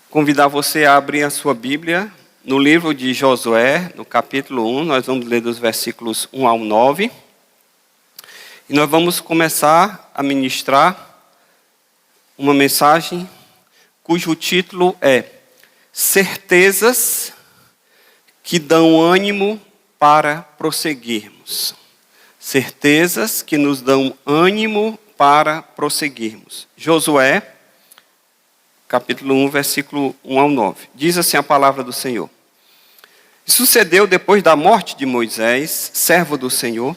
Convidar você a abrir a sua Bíblia no livro de Josué, no capítulo 1. Nós vamos ler dos versículos 1 ao 9. E nós vamos começar a ministrar uma mensagem cujo título é Certezas que dão ânimo para prosseguirmos. Certezas que nos dão ânimo para prosseguirmos. Josué, capítulo 1, versículo 1 ao 9. Diz assim a palavra do Senhor. Sucedeu depois da morte de Moisés, servo do Senhor,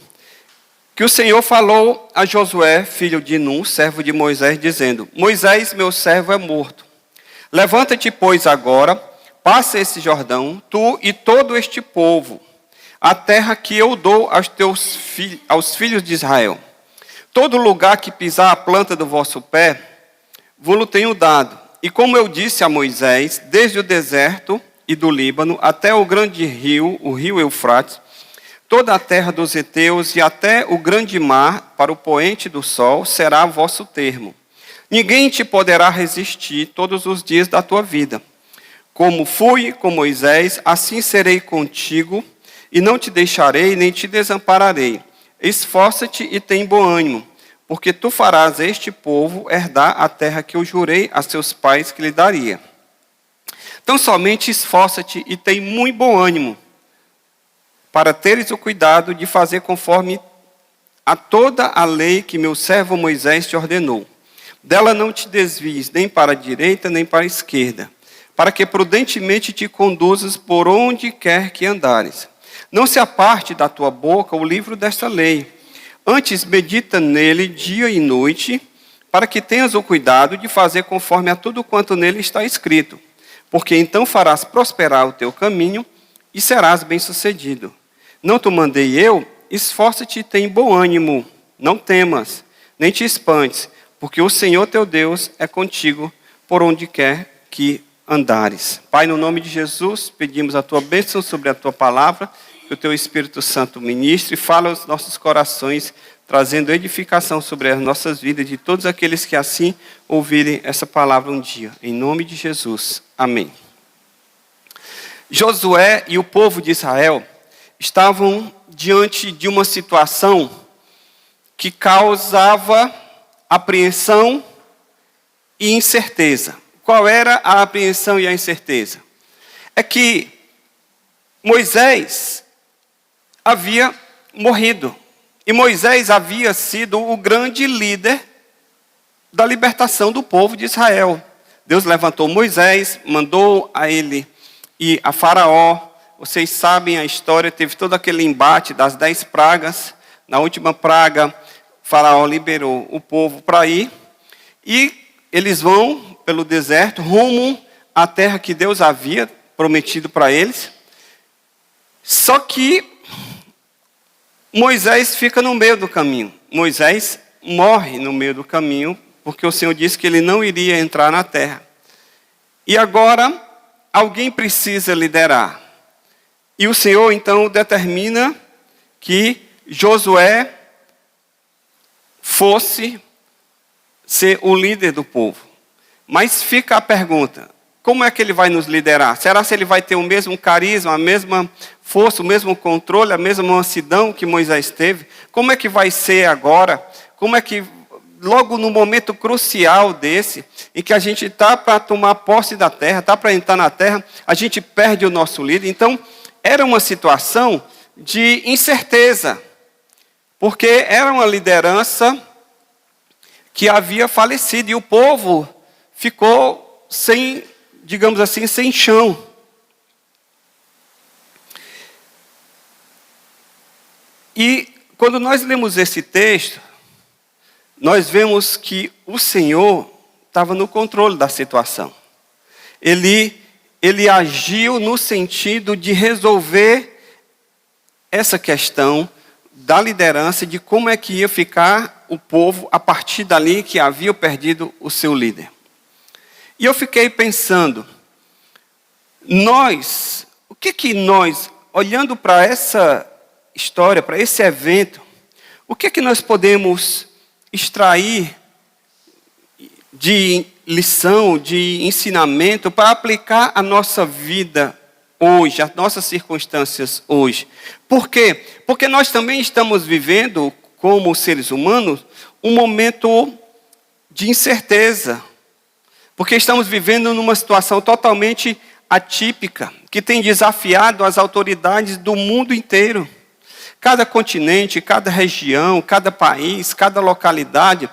que o Senhor falou a Josué, filho de Nun, servo de Moisés, dizendo: Moisés, meu servo, é morto. Levanta-te, pois, agora, passa esse Jordão, tu e todo este povo, a terra que eu dou aos filhos de Israel. Todo lugar que pisar a planta do vosso pé, vou-lo tenho dado. E como eu disse a Moisés, desde o deserto e do Líbano até o grande rio, o rio Eufrates, toda a terra dos heteus e até o grande mar, para o poente do sol, será vosso termo. Ninguém te poderá resistir todos os dias da tua vida. Como fui com Moisés, assim serei contigo, e não te deixarei, nem te desampararei. Esforça-te e tem bom ânimo, porque tu farás este povo herdar a terra que eu jurei a seus pais que lhe daria. Então somente esforça-te e tem muito bom ânimo, para teres o cuidado de fazer conforme a toda a lei que meu servo Moisés te ordenou. Dela não te desvies nem para a direita nem para a esquerda, para que prudentemente te conduzas por onde quer que andares. Não se aparte da tua boca o livro desta lei. Antes medita nele dia e noite, para que tenhas o cuidado de fazer conforme a tudo quanto nele está escrito. Porque então farás prosperar o teu caminho e serás bem-sucedido. Não te mandei eu? Esforça-te e tem bom ânimo. Não temas, nem te espantes, porque o Senhor teu Deus é contigo por onde quer que andares. Pai, no nome de Jesus, pedimos a tua bênção sobre a tua palavra, que o teu Espírito Santo ministre e fale aos nossos corações, trazendo edificação sobre as nossas vidas de todos aqueles que assim ouvirem essa palavra um dia. Em nome de Jesus. Amém. Josué e o povo de Israel estavam diante de uma situação que causava apreensão e incerteza. Qual era a apreensão e a incerteza? É que Moisés havia morrido. E Moisés havia sido o grande líder da libertação do povo de Israel. Deus levantou Moisés, mandou a ele ir a Faraó. Vocês sabem a história, teve todo aquele embate das 10 pragas. Na última praga, Faraó liberou o povo para ir. E eles vão pelo deserto, rumo à terra que Deus havia prometido para eles. Só que Moisés fica no meio do caminho. Moisés morre no meio do caminho, porque o Senhor disse que ele não iria entrar na terra. E agora, alguém precisa liderar. E o Senhor, então, determina que Josué fosse ser o líder do povo. Mas fica a pergunta: como é que ele vai nos liderar? Será que ele vai ter o mesmo carisma, a mesma força, o mesmo controle, a mesma mansidão que Moisés teve? Como é que vai ser agora? Como é que, logo no momento crucial desse, em que a gente está para tomar posse da terra, está para entrar na terra, a gente perde o nosso líder? Então, era uma situação de incerteza, porque era uma liderança que havia falecido e o povo ficou sem, digamos assim, sem chão. E quando nós lemos esse texto, nós vemos que o Senhor estava no controle da situação. Ele agiu no sentido de resolver essa questão da liderança, de como é que ia ficar o povo a partir dali que havia perdido o seu líder. E eu fiquei pensando, o que nós, olhando para essa história, para esse evento, o que nós podemos extrair de lição, de ensinamento para aplicar a nossa vida hoje, as nossas circunstâncias hoje. Por quê? Porque nós também estamos vivendo, como seres humanos, um momento de incerteza. Porque estamos vivendo numa situação totalmente atípica, que tem desafiado as autoridades do mundo inteiro. Cada continente, cada região, cada país, cada localidade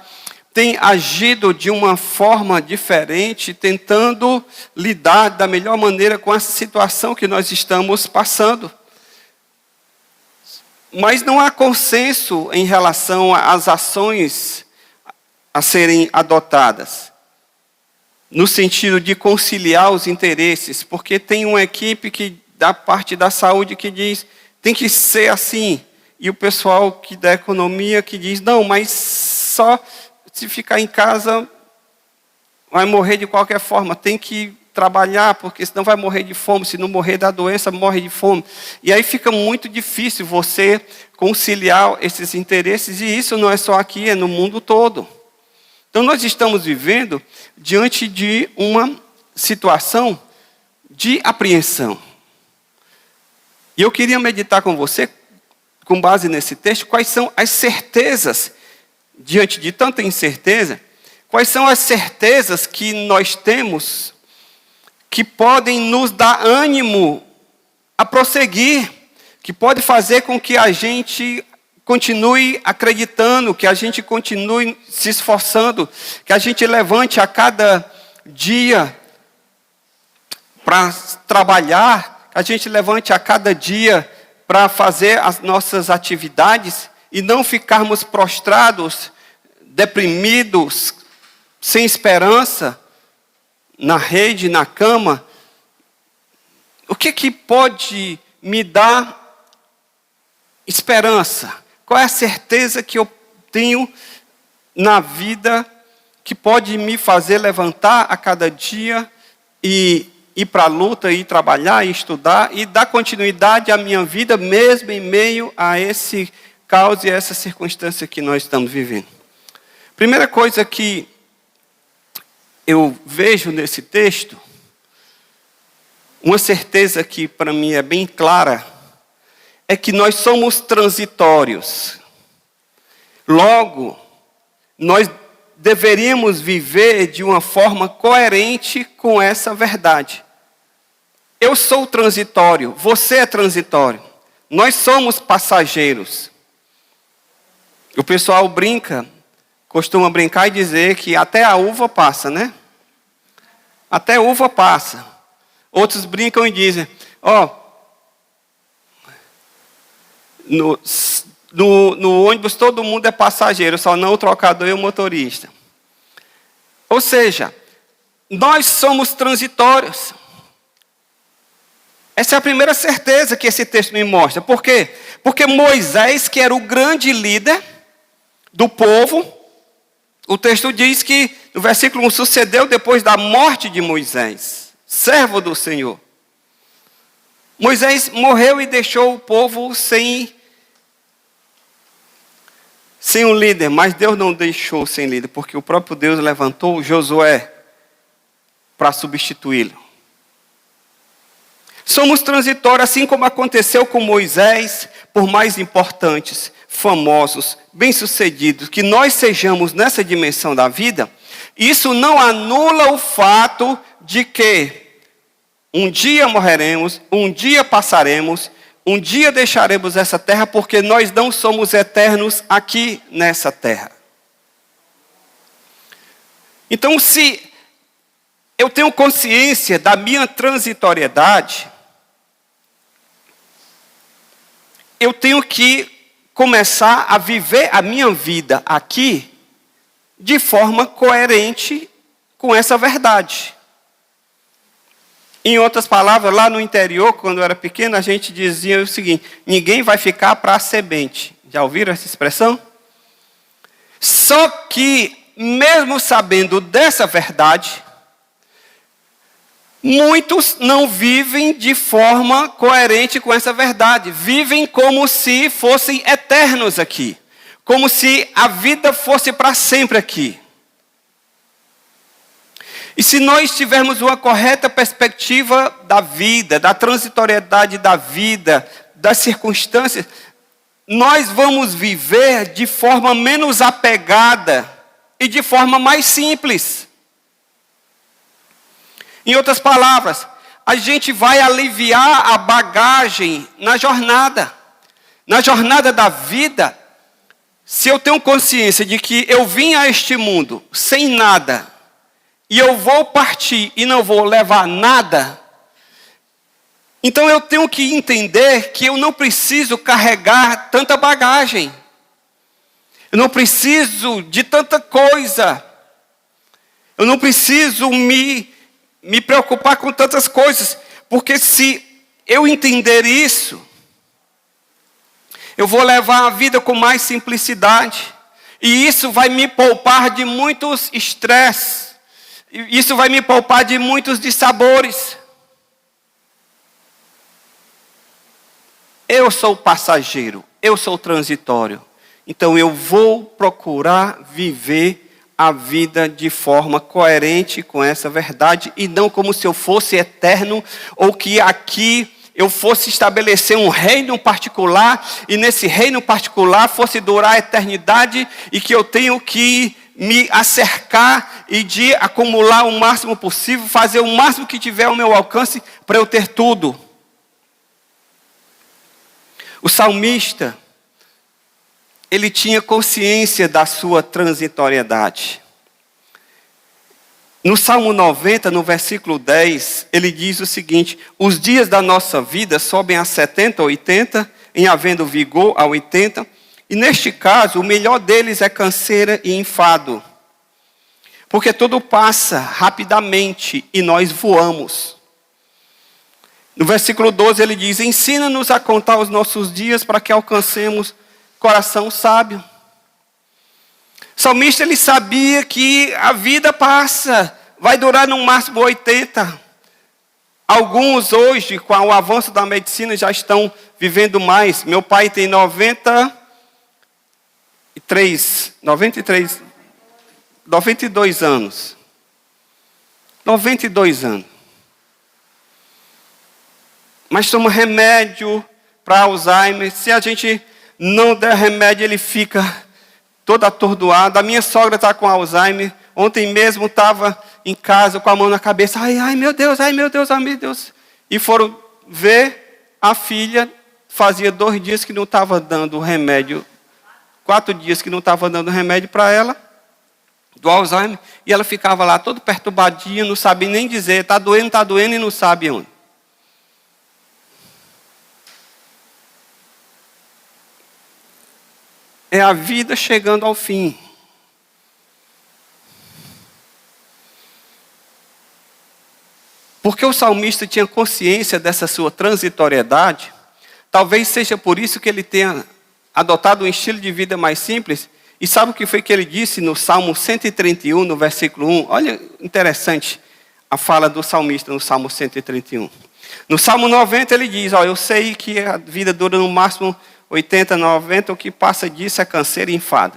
tem agido de uma forma diferente, tentando lidar da melhor maneira com essa situação que nós estamos passando. Mas não há consenso em relação às ações a serem adotadas, no sentido de conciliar os interesses, porque tem uma equipe que, da parte da saúde, que diz tem que ser assim, e o pessoal que da economia que diz não, mas só se ficar em casa vai morrer de qualquer forma, tem que trabalhar, porque senão vai morrer de fome, se não morrer da doença, morre de fome. E aí fica muito difícil você conciliar esses interesses, e isso não é só aqui, é no mundo todo. Então nós estamos vivendo diante de uma situação de apreensão. E eu queria meditar com você, com base nesse texto, quais são as certezas, diante de tanta incerteza, quais são as certezas que nós temos que podem nos dar ânimo a prosseguir, que pode fazer com que a gente continue acreditando, que a gente continue se esforçando, que a gente levante a cada dia para trabalhar, que a gente levante a cada dia para fazer as nossas atividades e não ficarmos prostrados, deprimidos, sem esperança, na rede, na cama. O que pode me dar esperança? Qual é a certeza que eu tenho na vida que pode me fazer levantar a cada dia e ir para a luta, ir trabalhar, ir estudar e dar continuidade à minha vida, mesmo em meio a esse caos e a essa circunstância que nós estamos vivendo? Primeira coisa que eu vejo nesse texto, uma certeza que para mim é bem clara, é que nós somos transitórios. Logo, nós deveríamos viver de uma forma coerente com essa verdade. Eu sou transitório, você é transitório. Nós somos passageiros. O pessoal costuma brincar e dizer que até a uva passa, né? Até a uva passa. Outros brincam e dizem, no ônibus todo mundo é passageiro, só não o trocador e o motorista. Ou seja, nós somos transitórios. Essa é a primeira certeza que esse texto me mostra. Por quê? Porque Moisés, que era o grande líder do povo, o texto diz que, no versículo 1, sucedeu depois da morte de Moisés, servo do Senhor. Moisés morreu e deixou o povo sem um líder, mas Deus não deixou sem líder, porque o próprio Deus levantou Josué para substituí-lo. Somos transitórios, assim como aconteceu com Moisés, por mais importantes, famosos, bem-sucedidos, que nós sejamos nessa dimensão da vida, isso não anula o fato de que um dia morreremos, um dia passaremos, um dia deixaremos essa terra, porque nós não somos eternos aqui nessa terra. Então, se eu tenho consciência da minha transitoriedade, eu tenho que começar a viver a minha vida aqui de forma coerente com essa verdade. Em outras palavras, lá no interior, quando eu era pequeno, a gente dizia o seguinte: ninguém vai ficar para a semente. Já ouviram essa expressão? Só que, mesmo sabendo dessa verdade, muitos não vivem de forma coerente com essa verdade. Vivem como se fossem eternos aqui. Como se a vida fosse para sempre aqui. E se nós tivermos uma correta perspectiva da vida, da transitoriedade da vida, das circunstâncias, nós vamos viver de forma menos apegada e de forma mais simples. Em outras palavras, a gente vai aliviar a bagagem na jornada. Na jornada da vida, se eu tenho consciência de que eu vim a este mundo sem nada, e eu vou partir e não vou levar nada, então eu tenho que entender que eu não preciso carregar tanta bagagem. Eu não preciso de tanta coisa. Eu não preciso me preocupar com tantas coisas. Porque se eu entender isso, eu vou levar a vida com mais simplicidade. E isso vai me poupar de muitos estresses. Isso vai me poupar de muitos dissabores. Eu sou passageiro, eu sou transitório. Então eu vou procurar viver a vida de forma coerente com essa verdade e não como se eu fosse eterno ou que aqui eu fosse estabelecer um reino particular e nesse reino particular fosse durar a eternidade e que eu tenho que me acercar e de acumular o máximo possível, fazer o máximo que tiver ao meu alcance para eu ter tudo. O salmista, ele tinha consciência da sua transitoriedade. No Salmo 90, no versículo 10, ele diz o seguinte: os dias da nossa vida sobem a 70 ou 80, em havendo vigor a 80, e neste caso o melhor deles é canseira e enfado. Porque tudo passa rapidamente e nós voamos. No versículo 12 ele diz: ensina-nos a contar os nossos dias para que alcancemos coração sábio. O salmista ele sabia que a vida passa, vai durar no máximo 80. Alguns hoje, com o avanço da medicina, já estão vivendo mais. Meu pai tem 92 anos. 92 anos. Mas toma remédio para Alzheimer. Se a gente não der remédio, ele fica todo atordoado. A minha sogra está com Alzheimer. Ontem mesmo estava em casa com a mão na cabeça. Ai meu Deus, ai meu Deus, ai meu Deus. E foram ver a filha. Fazia 2 dias que não estava dando remédio. 4 dias que não estava dando remédio para ela. Do Alzheimer. E ela ficava lá toda perturbadinha. Não sabia nem dizer. Está doendo e não sabe onde. É a vida chegando ao fim. Porque o salmista tinha consciência dessa sua transitoriedade, talvez seja por isso que ele tenha adotado um estilo de vida mais simples. E sabe o que foi que ele disse no Salmo 131, no versículo 1? Olha, interessante a fala do salmista no Salmo 131. No Salmo 90 ele diz: eu sei que a vida dura no máximo 80, 90, o que passa disso é canseiro e enfado.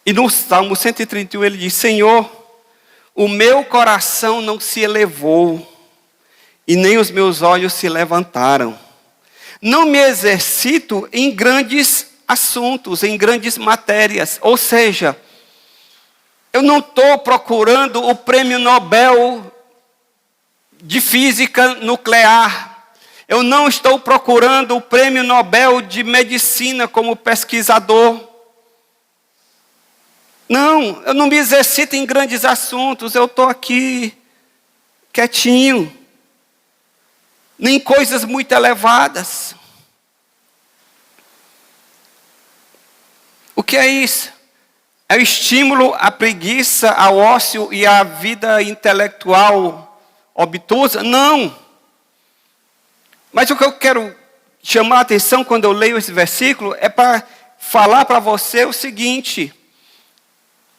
E no Salmo 131 ele diz: Senhor, o meu coração não se elevou, e nem os meus olhos se levantaram. Não me exercito em grandes assuntos, em grandes matérias. Ou seja, eu não estou procurando o prêmio Nobel de física nuclear. Eu não estou procurando o prêmio Nobel de medicina como pesquisador. Não, eu não me exercito em grandes assuntos. Eu estou aqui, quietinho. Nem coisas muito elevadas. O que é isso? É o estímulo à preguiça, ao ócio e à vida intelectual obtusa? Não. Mas o que eu quero chamar a atenção quando eu leio esse versículo é para falar para você o seguinte: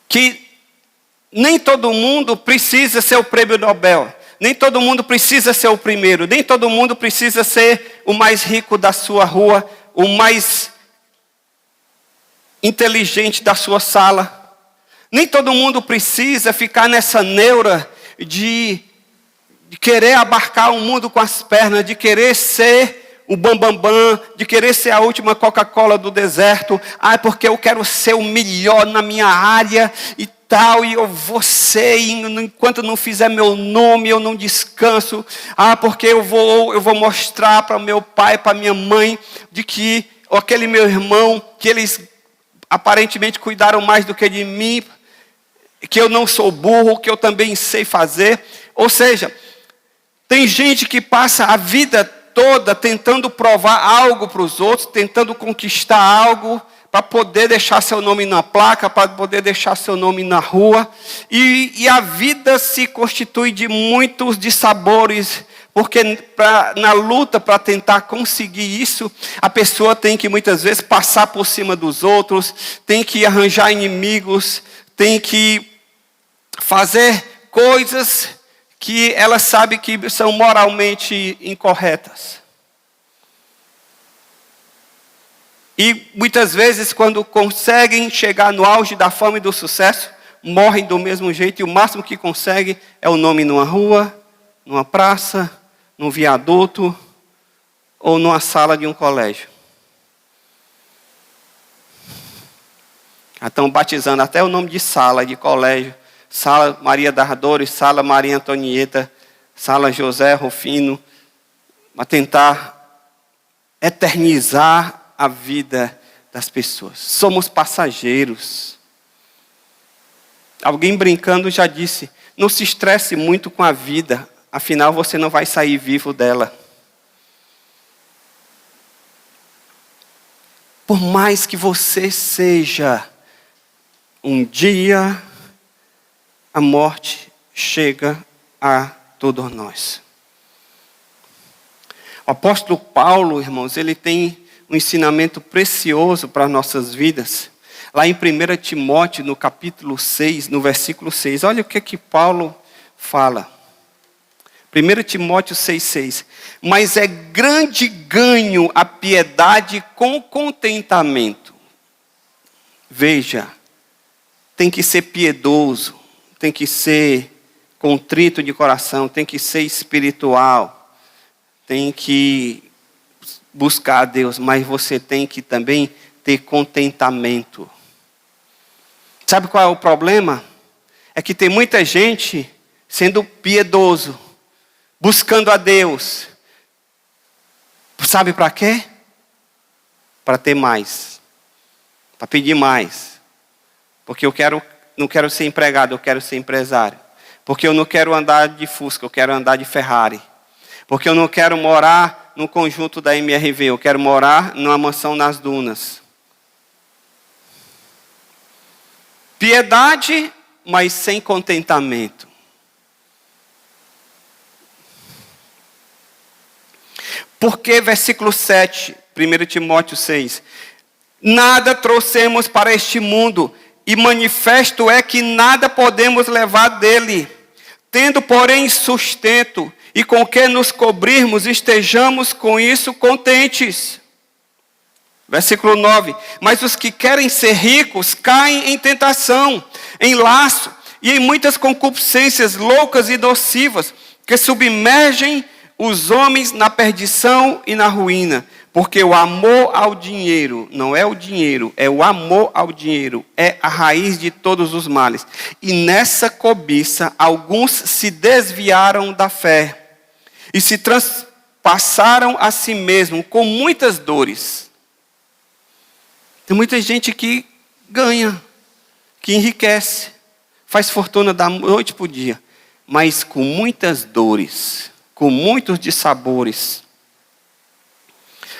que nem todo mundo precisa ser o prêmio Nobel, nem todo mundo precisa ser o primeiro, nem todo mundo precisa ser o mais rico da sua rua, o mais inteligente da sua sala. Nem todo mundo precisa ficar nessa neura de querer abarcar o mundo com as pernas, de querer ser o bambambam, de querer ser a última Coca-Cola do deserto. Ah, porque eu quero ser o melhor na minha área e tal, e eu vou ser, e enquanto não fizer meu nome, eu não descanso. Ah, porque eu vou mostrar para meu pai, para minha mãe, de que aquele meu irmão, que eles aparentemente cuidaram mais do que de mim, que eu não sou burro, que eu também sei fazer. Ou seja, tem gente que passa a vida toda tentando provar algo para os outros, tentando conquistar algo, para poder deixar seu nome na placa, para poder deixar seu nome na rua. E a vida se constitui de muitos dissabores, porque na luta para tentar conseguir isso, a pessoa tem que muitas vezes passar por cima dos outros, tem que arranjar inimigos, tem que fazer coisas que ela sabe que são moralmente incorretas. E muitas vezes, quando conseguem chegar no auge da fama e do sucesso, morrem do mesmo jeito, e o máximo que conseguem é o nome numa rua, numa praça, num viaduto, ou numa sala de um colégio. Já estão batizando até o nome de sala, de colégio. Sala Maria das Dores, Sala Maria Antonieta, Sala José Rufino, para tentar eternizar a vida das pessoas. Somos passageiros. Alguém brincando já disse, não se estresse muito com a vida, afinal você não vai sair vivo dela. Por mais que você seja, um dia a morte chega a todos nós. O apóstolo Paulo, irmãos, ele tem um ensinamento precioso para as nossas vidas. Lá em 1 Timóteo, no capítulo 6, no versículo 6. Olha o que Paulo fala. 1 Timóteo 6,6. Mas é grande ganho a piedade com contentamento. Veja, tem que ser piedoso, tem que ser contrito de coração, tem que ser espiritual, tem que buscar a Deus, mas você tem que também ter contentamento. Sabe qual é o problema? É que tem muita gente sendo piedoso, buscando a Deus. Sabe para quê? Para ter mais, para pedir mais. Porque não quero ser empregado, eu quero ser empresário. Porque eu não quero andar de Fusca, eu quero andar de Ferrari. Porque eu não quero morar no conjunto da MRV, eu quero morar numa mansão nas dunas. Piedade, mas sem contentamento. Porque, versículo 7, 1 Timóteo 6. Nada trouxemos para este mundo, e manifesto é que nada podemos levar dele. Tendo, porém, sustento, e com que nos cobrirmos, estejamos com isso contentes. Versículo 9. Mas os que querem ser ricos caem em tentação, em laço e em muitas concupiscências loucas e nocivas, que submergem os homens na perdição e na ruína. Porque o amor ao dinheiro, não é o dinheiro, é o amor ao dinheiro, é a raiz de todos os males. E nessa cobiça, alguns se desviaram da fé e se transpassaram a si mesmos com muitas dores. Tem muita gente que ganha, que enriquece, faz fortuna da noite para o dia, mas com muitas dores, com muitos dissabores.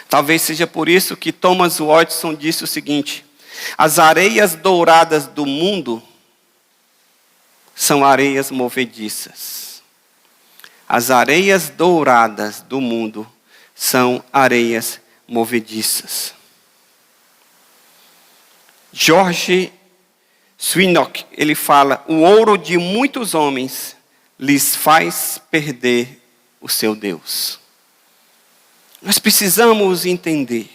Talvez seja por isso que Thomas Watson disse o seguinte: as areias douradas do mundo são areias movediças. As areias douradas do mundo são areias movediças. George Swinock, ele fala: o ouro de muitos homens lhes faz perder o seu Deus. Nós precisamos entender.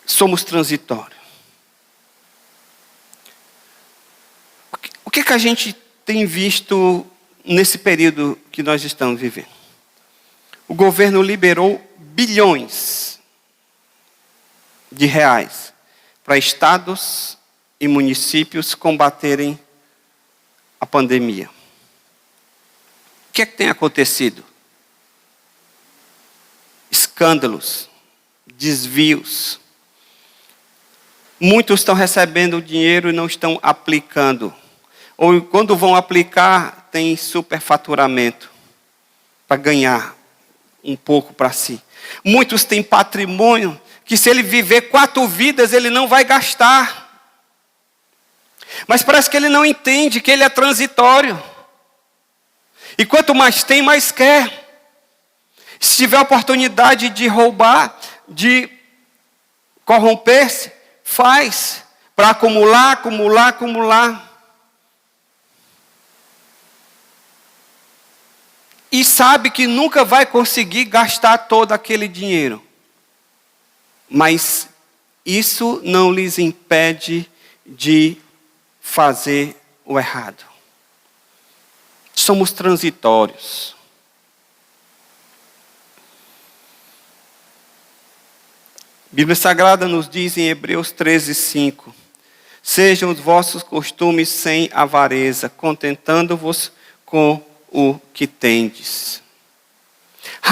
Somos transitórios. O que a gente tem visto nesse período que nós estamos vivendo? O governo liberou bilhões de reais para estados e municípios combaterem a pandemia. O que é que tem acontecido? Escândalos, desvios. Muitos estão recebendo dinheiro e não estão aplicando. Ou quando vão aplicar, tem superfaturamento para ganhar um pouco para si. Muitos têm patrimônio que se ele viver 4 vidas, ele não vai gastar. Mas parece que ele não entende que ele é transitório. E quanto mais tem, mais quer. Se tiver a oportunidade de roubar, de corromper-se, faz. Para acumular, acumular, acumular. E sabe que nunca vai conseguir gastar todo aquele dinheiro. Mas isso não lhes impede de fazer o errado. Somos transitórios. A Bíblia Sagrada nos diz em Hebreus 13:5: sejam os vossos costumes sem avareza, contentando-vos com o que tendes.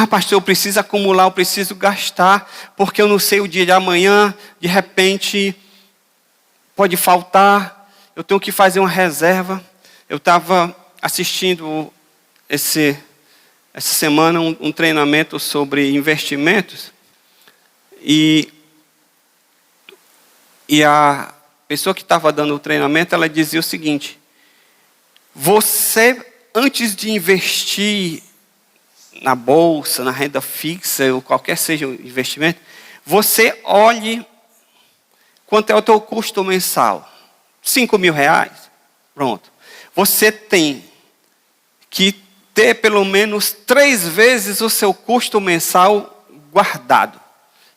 Pastor, eu preciso acumular, eu preciso gastar, porque eu não sei o dia de amanhã, de repente pode faltar, eu tenho que fazer uma reserva. Eu estava assistindo essa semana um treinamento sobre investimentos, e a pessoa que estava dando o treinamento, ela dizia o seguinte: você, antes de investir na bolsa, na renda fixa, ou qualquer seja o investimento, você olhe quanto é o teu custo mensal. 5 mil reais? Pronto. Você tem que ter pelo menos 3 vezes o seu custo mensal guardado.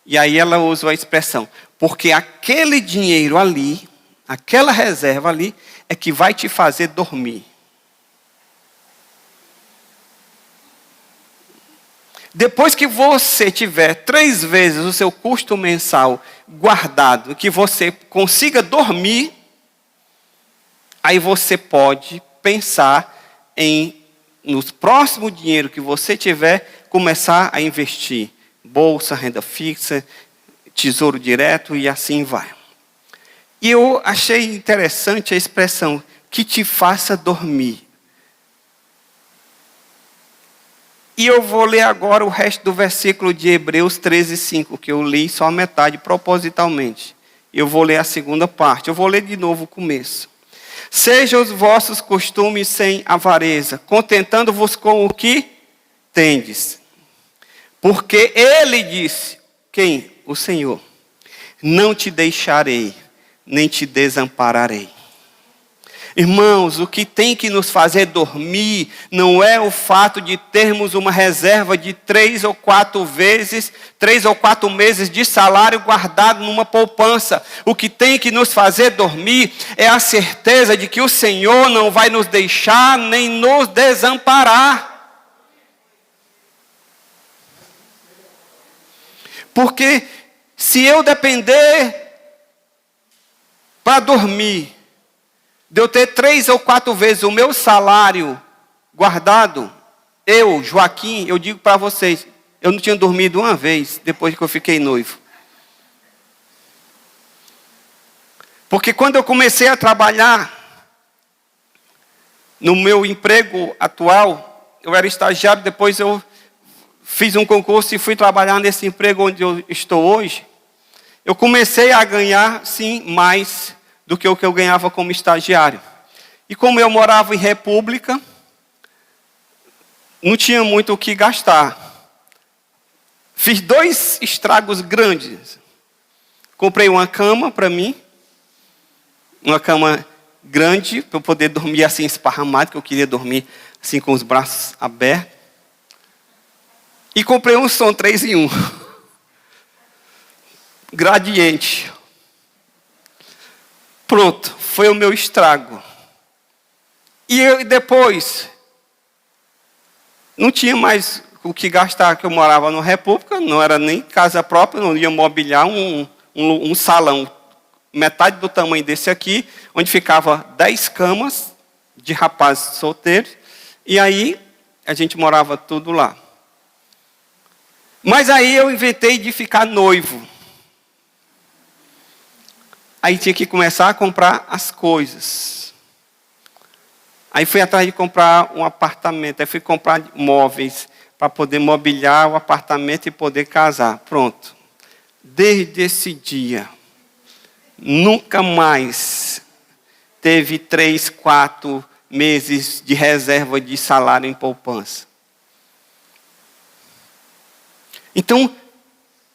E aí ela usa a expressão, porque aquele dinheiro ali, aquela reserva ali, é que vai te fazer dormir. Depois que você tiver 3 vezes o seu custo mensal guardado, que você consiga dormir, aí você pode pensar em, no próximo dinheiro que você tiver, começar a investir. Bolsa, renda fixa, tesouro direto e assim vai. E eu achei interessante a expressão, que te faça dormir. E eu vou ler agora o resto do versículo de Hebreus 13:5, que eu li só a metade propositalmente. Eu vou ler a segunda parte. Eu vou ler de novo o começo. Sejam os vossos costumes sem avareza, contentando-vos com o que tendes. Porque ele disse, quem? O Senhor: não te deixarei, nem te desampararei. Irmãos, o que tem que nos fazer dormir não é o fato de termos uma reserva de 3 ou 4 meses de salário guardado numa poupança. O que tem que nos fazer dormir é a certeza de que o Senhor não vai nos deixar nem nos desamparar. Porque se eu depender para dormir, de eu ter 3 ou 4 vezes o meu salário guardado, eu, Joaquim, eu digo para vocês, eu não tinha dormido uma vez depois que eu fiquei noivo. Porque quando eu comecei a trabalhar no meu emprego atual, eu era estagiário, depois eu fiz um concurso e fui trabalhar nesse emprego onde eu estou hoje. Eu comecei a ganhar, sim, mais do que o que eu ganhava como estagiário. E como eu morava em República, não tinha muito o que gastar. Fiz 2 estragos grandes. Comprei uma cama para mim, uma cama grande, para eu poder dormir assim esparramado, que eu queria dormir assim com os braços abertos. E comprei um som 3 em 1. Gradiente. Pronto, foi o meu estrago. E depois, não tinha mais o que gastar, que eu morava na República, não era nem casa própria, não ia mobiliar um salão, metade do tamanho desse aqui, onde ficava 10 camas de rapazes solteiros, e aí a gente morava tudo lá. Mas aí eu inventei de ficar noivo. Aí tinha que começar a comprar as coisas. Aí fui atrás de comprar um apartamento, aí fui comprar móveis para poder mobiliar o apartamento e poder casar. Pronto. Desde esse dia, nunca mais teve 3, 4 meses de reserva de salário em poupança. Então,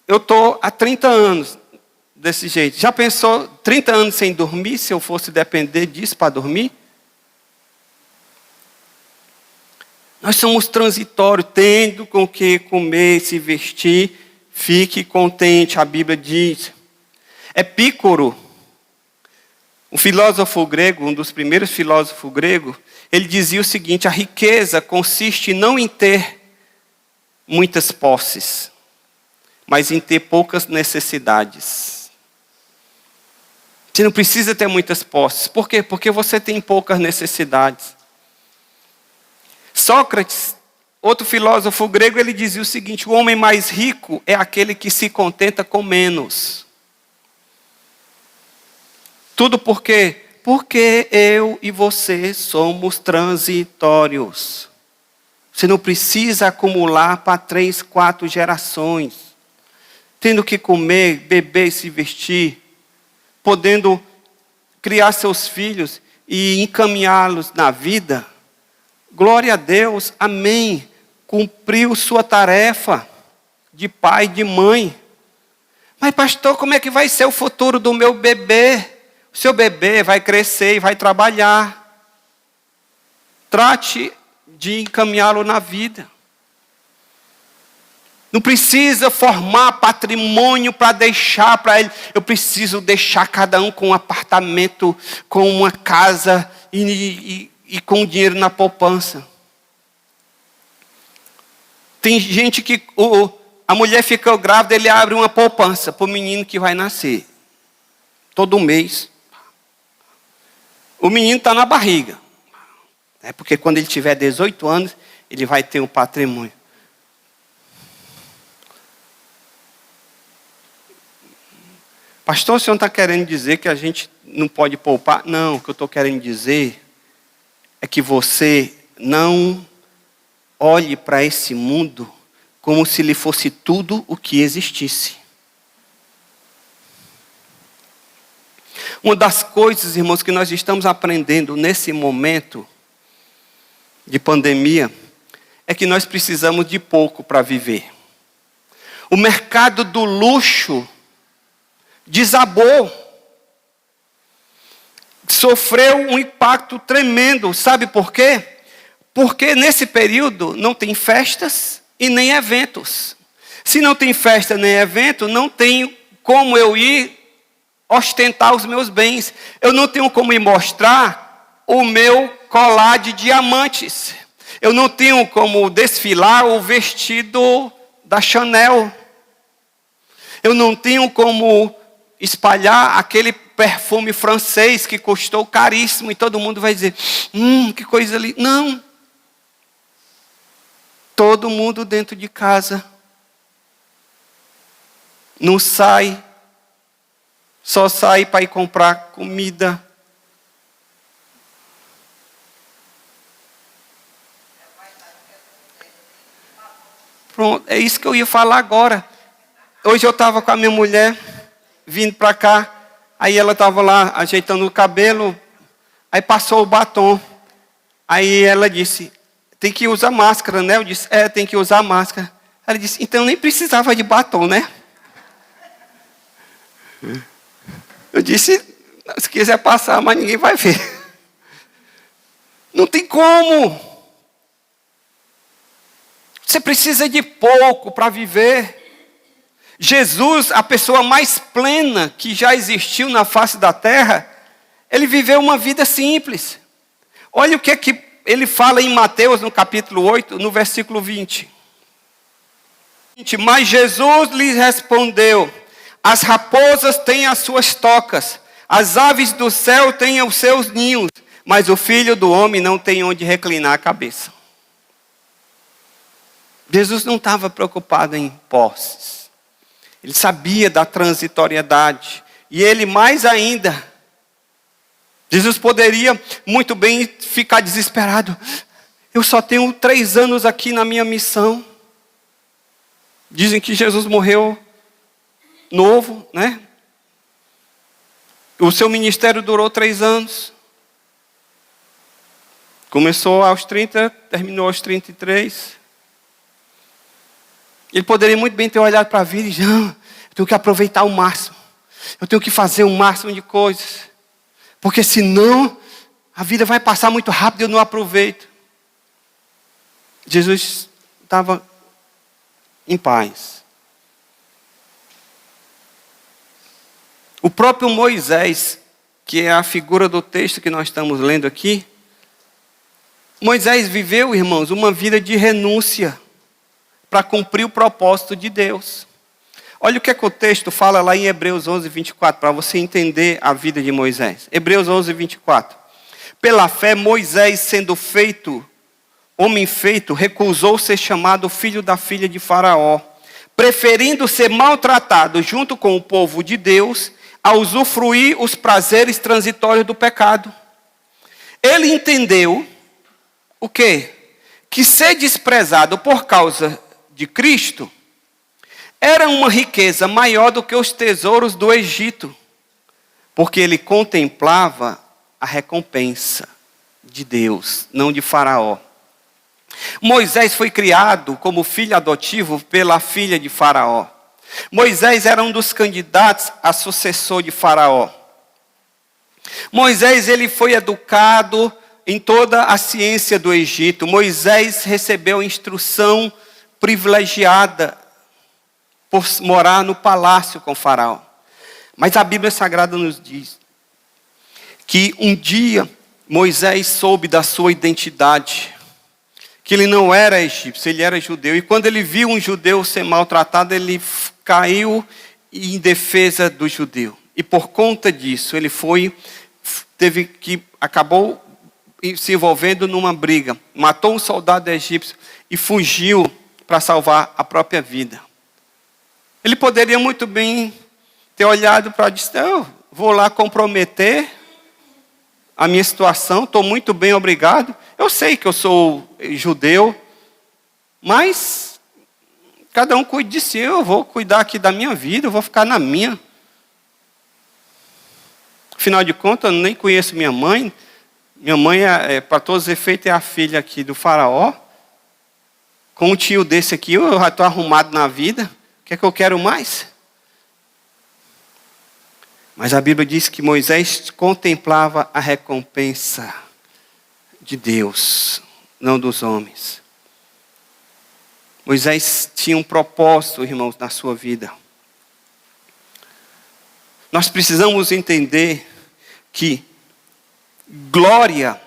eu estou há 30 anos desse jeito. Já pensou 30 anos sem dormir, se eu fosse depender disso para dormir? Nós somos transitórios, tendo com que comer, se vestir, fique contente, a Bíblia diz. Epícoro, um filósofo grego, um dos primeiros filósofos gregos, ele dizia o seguinte: a riqueza consiste não em ter muitas posses, mas em ter poucas necessidades. Você não precisa ter muitas posses. Por quê? Porque você tem poucas necessidades. Sócrates, outro filósofo grego, ele dizia o seguinte: o homem mais rico é aquele que se contenta com menos. Tudo por quê? Porque eu e você somos transitórios. Você não precisa acumular para 3, 4 gerações. Tendo que comer, beber e se vestir. Podendo criar seus filhos e encaminhá-los na vida. Glória a Deus, amém. Cumpriu sua tarefa de pai e de mãe. Mas pastor, como é que vai ser o futuro do meu bebê? O seu bebê vai crescer e vai trabalhar. Trate de encaminhá-lo na vida. Não precisa formar patrimônio para deixar para ele. Eu preciso deixar cada um com um apartamento, com uma casa e com dinheiro na poupança. Tem gente que a mulher ficou grávida, ele abre uma poupança para o menino que vai nascer. Todo mês. O menino está na barriga. É porque quando ele tiver 18 anos, ele vai ter um patrimônio. Pastor, o senhor está querendo dizer que a gente não pode poupar? Não, o que eu estou querendo dizer é que você não olhe para esse mundo como se lhe fosse tudo o que existisse. Uma das coisas, irmãos, que nós estamos aprendendo nesse momento de pandemia é que nós precisamos de pouco para viver. O mercado do luxo desabou. Sofreu um impacto tremendo. Sabe por quê? Porque nesse período não tem festas e nem eventos. Se não tem festa nem evento, não tem como eu ir ostentar os meus bens. Eu não tenho como ir mostrar o meu colar de diamantes. Eu não tenho como desfilar o vestido da Chanel. Eu não tenho como espalhar aquele perfume francês que custou caríssimo e todo mundo vai dizer, que coisa ali. Não. Todo mundo dentro de casa. Não sai. Só sai para ir comprar comida. Pronto, é isso que eu ia falar agora. Hoje eu estava com a minha mulher, vindo para cá. Aí ela estava lá ajeitando o cabelo. Aí passou o batom. Aí ela disse, tem que usar máscara, né? Eu disse, tem que usar máscara. Ela disse, então nem precisava de batom, né? Eu disse, se quiser passar, mas ninguém vai ver. Não tem como. Você precisa de pouco para viver. Jesus, a pessoa mais plena que já existiu na face da terra, ele viveu uma vida simples. Olha o que é que ele fala em Mateus, no capítulo 8, no versículo 20. Mas Jesus lhes respondeu: as raposas têm as suas tocas, as aves do céu têm os seus ninhos, mas o Filho do Homem não tem onde reclinar a cabeça. Jesus não estava preocupado em posses. Ele sabia da transitoriedade. E ele mais ainda. Jesus poderia muito bem ficar desesperado. Eu só tenho 3 anos aqui na minha missão. Dizem que Jesus morreu novo, né? O seu ministério durou 3 anos. Começou aos 30, terminou aos 33. Ele poderia muito bem ter olhado para a vida e dizer: não, eu tenho que aproveitar o máximo. Eu tenho que fazer o máximo de coisas. Porque senão a vida vai passar muito rápido e eu não aproveito. Jesus estava em paz. O próprio Moisés, que é a figura do texto que nós estamos lendo aqui, Moisés viveu, irmãos, uma vida de renúncia para cumprir o propósito de Deus. Olha o que é que o texto fala lá em Hebreus 11, 24, para você entender a vida de Moisés. Hebreus 11, 24. Pela fé, Moisés, sendo homem feito, recusou ser chamado filho da filha de Faraó, preferindo ser maltratado junto com o povo de Deus, a usufruir os prazeres transitórios do pecado. Ele entendeu o quê? Que ser desprezado por causa de Cristo era uma riqueza maior do que os tesouros do Egito, porque ele contemplava a recompensa de Deus, não de Faraó. Moisés foi criado como filho adotivo pela filha de Faraó. Moisés era um dos candidatos a sucessor de Faraó. Moisés, ele foi educado em toda a ciência do Egito. Moisés recebeu instrução privilegiada por morar no palácio com Faraó. Mas a Bíblia Sagrada nos diz que um dia Moisés soube da sua identidade, que ele não era egípcio, ele era judeu. E quando ele viu um judeu ser maltratado, ele caiu em defesa do judeu. E por conta disso, ele acabou se envolvendo numa briga, matou um soldado egípcio e fugiu para salvar a própria vida. Ele poderia muito bem ter olhado para dizer: eu vou lá comprometer a minha situação, estou muito bem, obrigado. Eu sei que eu sou judeu, mas cada um cuide de si, eu vou cuidar aqui da minha vida, eu vou ficar na minha. Afinal de contas, eu nem conheço minha mãe. Minha mãe, para todos os efeitos, é a filha aqui do Faraó. Com um tio desse aqui, eu já estou arrumado na vida. O que é que eu quero mais? Mas a Bíblia diz que Moisés contemplava a recompensa de Deus, não dos homens. Moisés tinha um propósito, irmãos, na sua vida. Nós precisamos entender que glória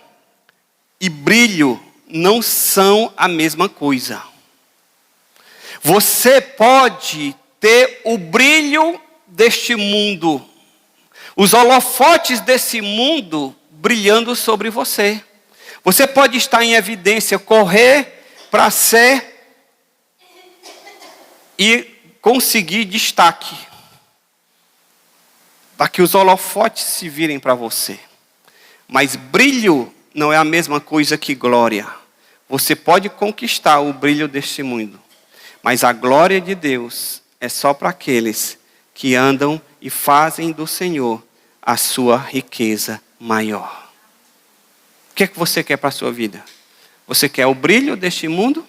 e brilho não são a mesma coisa. Você pode ter o brilho deste mundo, os holofotes desse mundo brilhando sobre você. Você pode estar em evidência, correr para ser e conseguir destaque, para que os holofotes se virem para você. Mas brilho não é a mesma coisa que glória. Você pode conquistar o brilho deste mundo, mas a glória de Deus é só para aqueles que andam e fazem do Senhor a sua riqueza maior. O que é que você quer para a sua vida? Você quer o brilho deste mundo?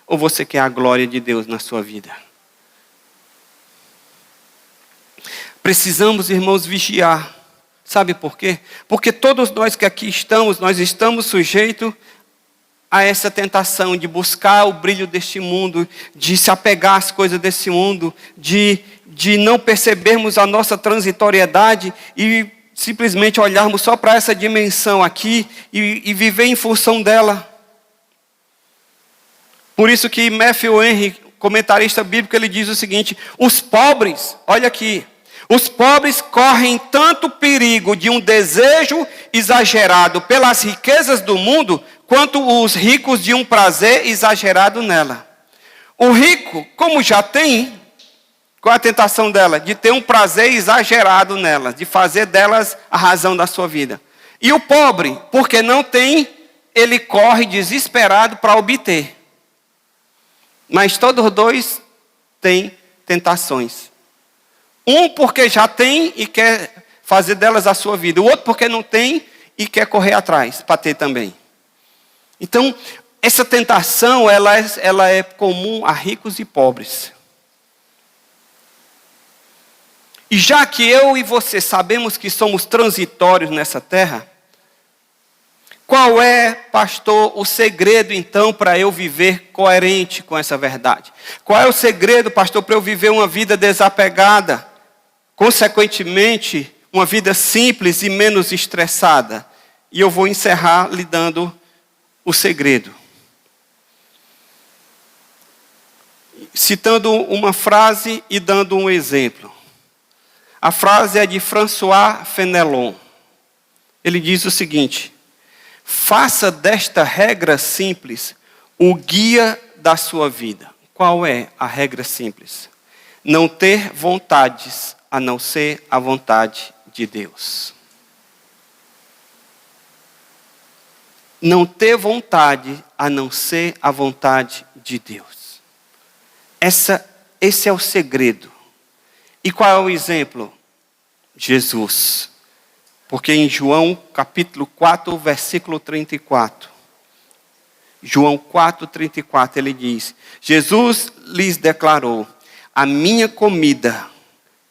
Ou você quer a glória de Deus na sua vida? Precisamos, irmãos, vigiar. Sabe por quê? Porque todos nós que aqui estamos, nós estamos sujeitos a essa tentação de buscar o brilho deste mundo, de se apegar às coisas desse mundo, de não percebermos a nossa transitoriedade e simplesmente olharmos só para essa dimensão aqui e viver em função dela. Por isso que Matthew Henry, comentarista bíblico, ele diz o seguinte: os pobres, olha aqui, os pobres correm tanto perigo de um desejo exagerado pelas riquezas do mundo, quanto os ricos de um prazer exagerado nela. O rico, como já tem, qual é a tentação dela? De ter um prazer exagerado nelas, de fazer delas a razão da sua vida. E o pobre, porque não tem, ele corre desesperado para obter. Mas todos os dois têm tentações. Um porque já tem e quer fazer delas a sua vida. O outro porque não tem e quer correr atrás para ter também. Então, essa tentação, ela é comum a ricos e pobres. E já que eu e você sabemos que somos transitórios nessa terra, qual é, pastor, o segredo então para eu viver coerente com essa verdade? Qual é o segredo, pastor, para eu viver uma vida desapegada? Consequentemente, uma vida simples e menos estressada. E eu vou encerrar lhe dando o segredo. Citando uma frase e dando um exemplo. A frase é de François Fenelon. Ele diz o seguinte: faça desta regra simples o guia da sua vida. Qual é a regra simples? Não ter vontades a não ser a vontade de Deus. Não ter vontade a não ser a vontade de Deus. Esse é o segredo. E qual é o exemplo? Jesus. Porque em João capítulo 4, versículo 34. João 4, 34, ele diz: Jesus lhes declarou: a minha comida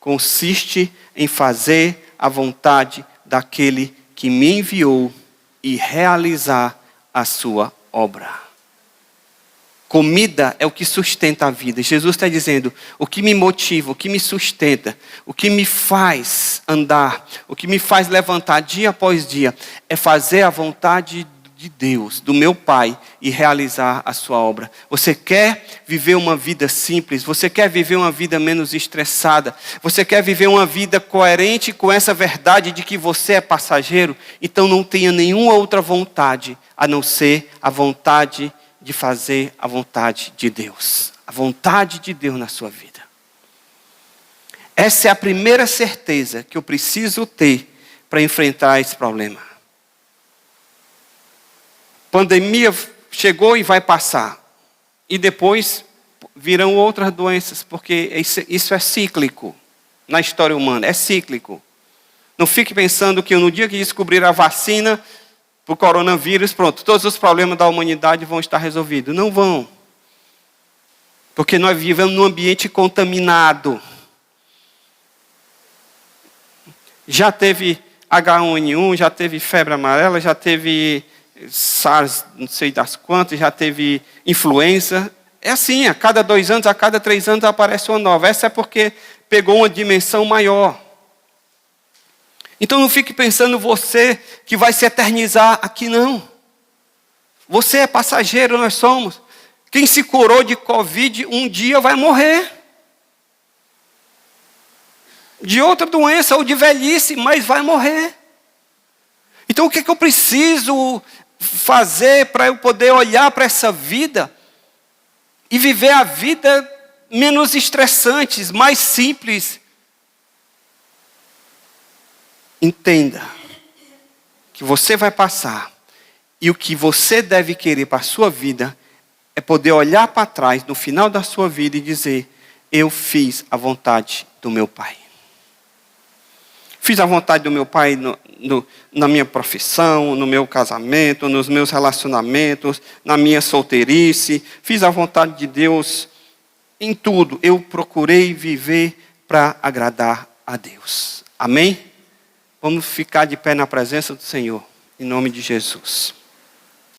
consiste em fazer a vontade daquele que me enviou e realizar a sua obra. Comida é o que sustenta a vida. Jesus está dizendo: o que me motiva, o que me sustenta, o que me faz andar, o que me faz levantar dia após dia, é fazer a vontade de Deus, do meu Pai, e realizar a sua obra. Você quer viver uma vida simples? Você quer viver uma vida menos estressada? Você quer viver uma vida coerente com essa verdade de que você é passageiro? Então não tenha nenhuma outra vontade a não ser a vontade de fazer a vontade de Deus. A vontade de Deus na sua vida. Essa é a primeira certeza que eu preciso ter para enfrentar esse problema. Pandemia chegou e vai passar. E depois virão outras doenças, porque isso é cíclico na história humana, é cíclico. Não fique pensando que no dia que descobrir a vacina para o coronavírus, pronto, todos os problemas da humanidade vão estar resolvidos. Não vão. Porque nós vivemos num ambiente contaminado. Já teve H1N1, já teve febre amarela, já teve SARS, não sei das quantas, já teve influenza. É assim, a cada 2 anos, a cada 3 anos aparece uma nova. Essa é porque pegou uma dimensão maior. Então não fique pensando você que vai se eternizar aqui, não. Você é passageiro, nós somos. Quem se curou de Covid um dia vai morrer. De outra doença ou de velhice, mas vai morrer. Então o que eu preciso fazer para eu poder olhar para essa vida e viver a vida menos estressante, mais simples? Entenda que você vai passar e o que você deve querer para a sua vida é poder olhar para trás no final da sua vida e dizer: eu fiz a vontade do meu Pai. Fiz a vontade do meu Pai na minha profissão, no meu casamento, nos meus relacionamentos, na minha solteirice. Fiz a vontade de Deus em tudo. Eu procurei viver para agradar a Deus. Amém? Vamos ficar de pé na presença do Senhor, em nome de Jesus.